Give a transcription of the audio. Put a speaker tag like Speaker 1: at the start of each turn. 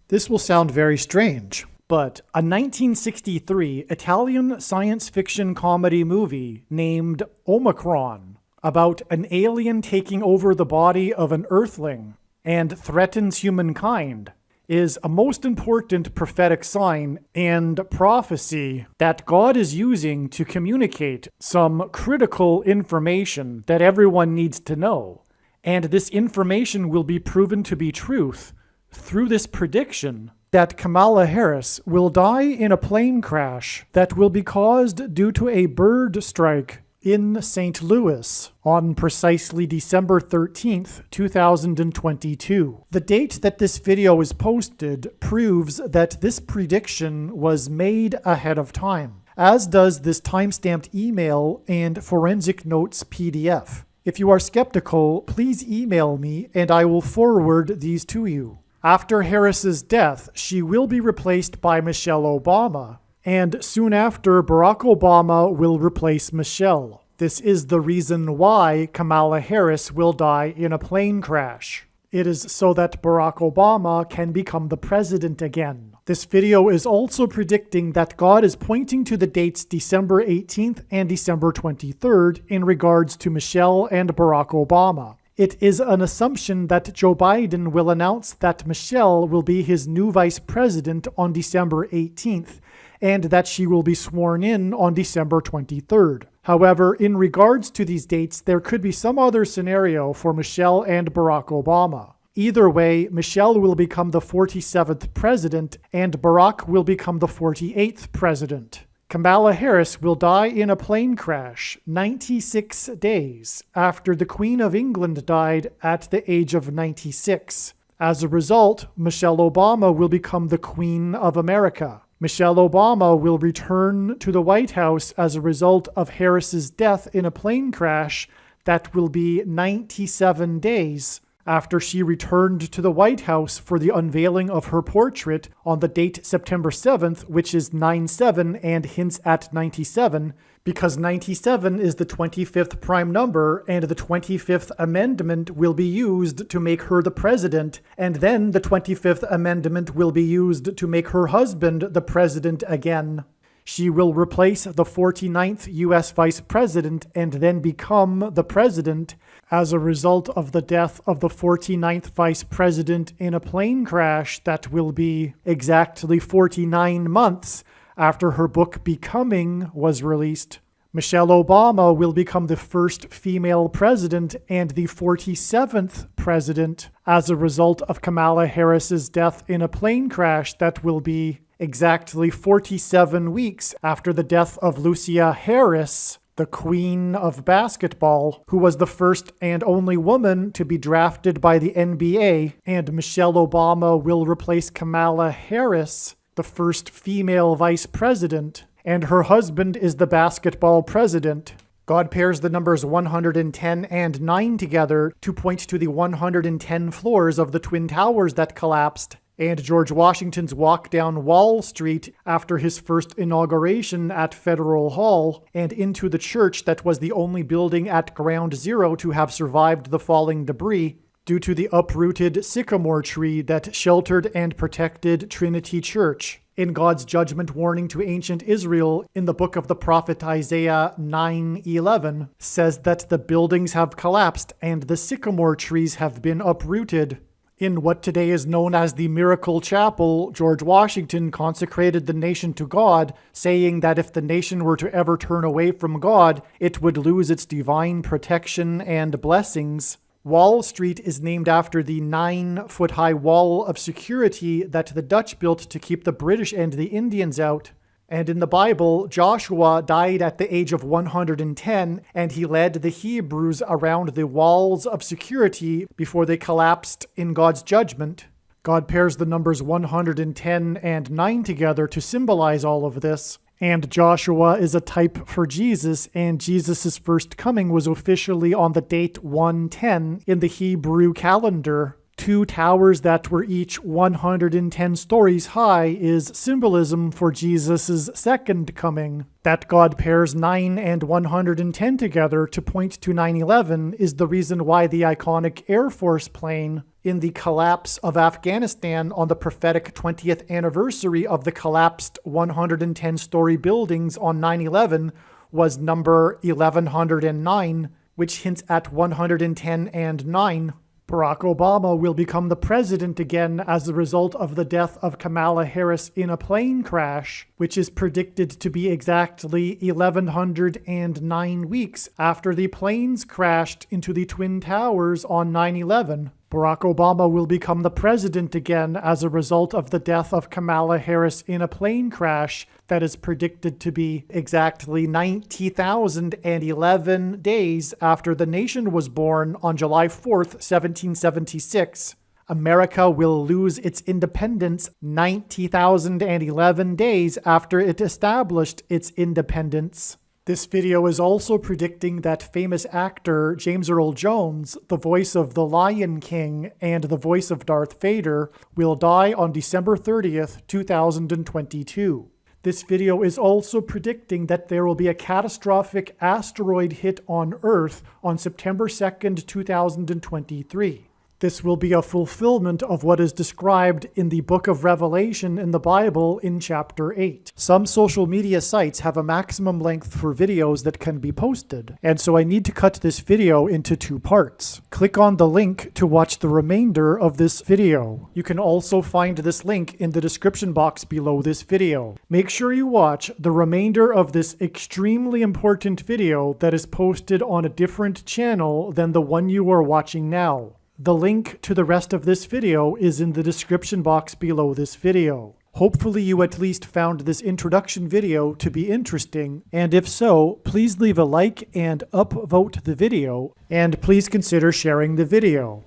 Speaker 1: This will sound very strange, but a 1963 Italian science fiction comedy movie named OMICRON about an alien taking over the body of an Earthling and threatens humankind is a most important prophetic sign and prophecy that God is using to communicate some critical information that everyone needs to know. And this information will be proven to be truth through this prediction that Kamala Harris will die in a plane crash that will be caused due to a bird strike in St. Louis on precisely December 13th, 2022. The date that this video is posted proves that this prediction was made ahead of time, as does this timestamped email and forensic notes PDF. If you are skeptical, please email me and I will forward these to you. After Harris's death, she will be replaced by Michelle Obama, and soon after, Barack Obama will replace Michelle. This is the reason why Kamala Harris will die in a plane crash. It is so that Barack Obama can become the president again. This video is also predicting that God is pointing to the dates December 18th and December 23rd in regards to Michelle and Barack Obama. It is an assumption that Joe Biden will announce that Michelle will be his new vice president on December 18th, and that she will be sworn in on December 23rd. However, in regards to these dates, there could be some other scenario for Michelle and Barack Obama. Either way, Michelle will become the 47th president, and Barack will become the 48th president. Kamala Harris will die in a plane crash 96 days after the Queen of England died at the age of 96. As a result, Michelle Obama will become the Queen of America. Michelle Obama will return to the White House as a result of Harris's death in a plane crash that will be 97 days after she returned to the White House for the unveiling of her portrait on the date September 7th, which is 9/7 and hints at 97, because 97 is the 25th prime number, and the 25th Amendment will be used to make her the president, and then the 25th Amendment will be used to make her husband the president again. She will replace the 49th U.S. Vice President and then become the President as a result of the death of the 49th Vice President in a plane crash that will be exactly 49 months after her book Becoming was released. Michelle Obama will become the first female president and the 47th president as a result of Kamala Harris's death in a plane crash that will be exactly 47 weeks after the death of Lucia Harris, the queen of basketball, who was the first and only woman to be drafted by the NBA, and Michelle Obama will replace Kamala Harris, the first female vice president, and her husband is the basketball president. God pairs the numbers 110 and 9 together to point to the 110 floors of the Twin Towers that collapsed, and George Washington's walk down Wall Street after his first inauguration at Federal Hall, and into the church that was the only building at Ground Zero to have survived the falling debris due to the uprooted sycamore tree that sheltered and protected Trinity Church. In God's judgment warning to ancient Israel in the book of the prophet Isaiah 9:11 says that the buildings have collapsed and the sycamore trees have been uprooted. In what today is known as the Miracle Chapel, George Washington consecrated the nation to God, saying that if the nation were to ever turn away from God, it would lose its divine protection and blessings. Wall Street is named after the 9-foot-high wall of security that the Dutch built to keep the British and the Indians out. And in the Bible, Joshua died at the age of 110, and he led the Hebrews around the walls of security before they collapsed in God's judgment. God pairs the numbers 110 and 9 together to symbolize all of this. And Joshua is a type for Jesus, and Jesus' first coming was officially on the date 110 in the Hebrew calendar. 2 towers that were each 110 stories high is symbolism for Jesus' second coming. That God pairs 9 and 110 together to point to 9/11 is the reason why the iconic Air Force plane in the collapse of Afghanistan on the prophetic 20th anniversary of the collapsed 110-story buildings on 9/11 was number 1109, which hints at 110 and 9. Barack Obama will become the president again as a result of the death of Kamala Harris in a plane crash, which is predicted to be exactly 1,109 weeks after the planes crashed into the Twin Towers on 9/11. Barack Obama will become the president again as a result of the death of Kamala Harris in a plane crash that is predicted to be exactly 90,011 days after the nation was born on July 4th, 1776. America will lose its independence 90,011 days after it established its independence. This video is also predicting that famous actor James Earl Jones, the voice of the Lion King and the voice of Darth Vader, will die on December 30th, 2022. This video is also predicting that there will be a catastrophic asteroid hit on Earth on September 2nd, 2023. This will be a fulfillment of what is described in the book of Revelation in the Bible in chapter 8. Some social media sites have a maximum length for videos that can be posted, and so I need to cut this video into 2 parts. Click on the link to watch the remainder of this video. You can also find this link in the description box below this video. Make sure you watch the remainder of this extremely important video that is posted on a different channel than the one you are watching now. The link to the rest of this video is in the description box below this video. Hopefully you at least found this introduction video to be interesting, and if so, please leave a like and upvote the video, and please consider sharing the video.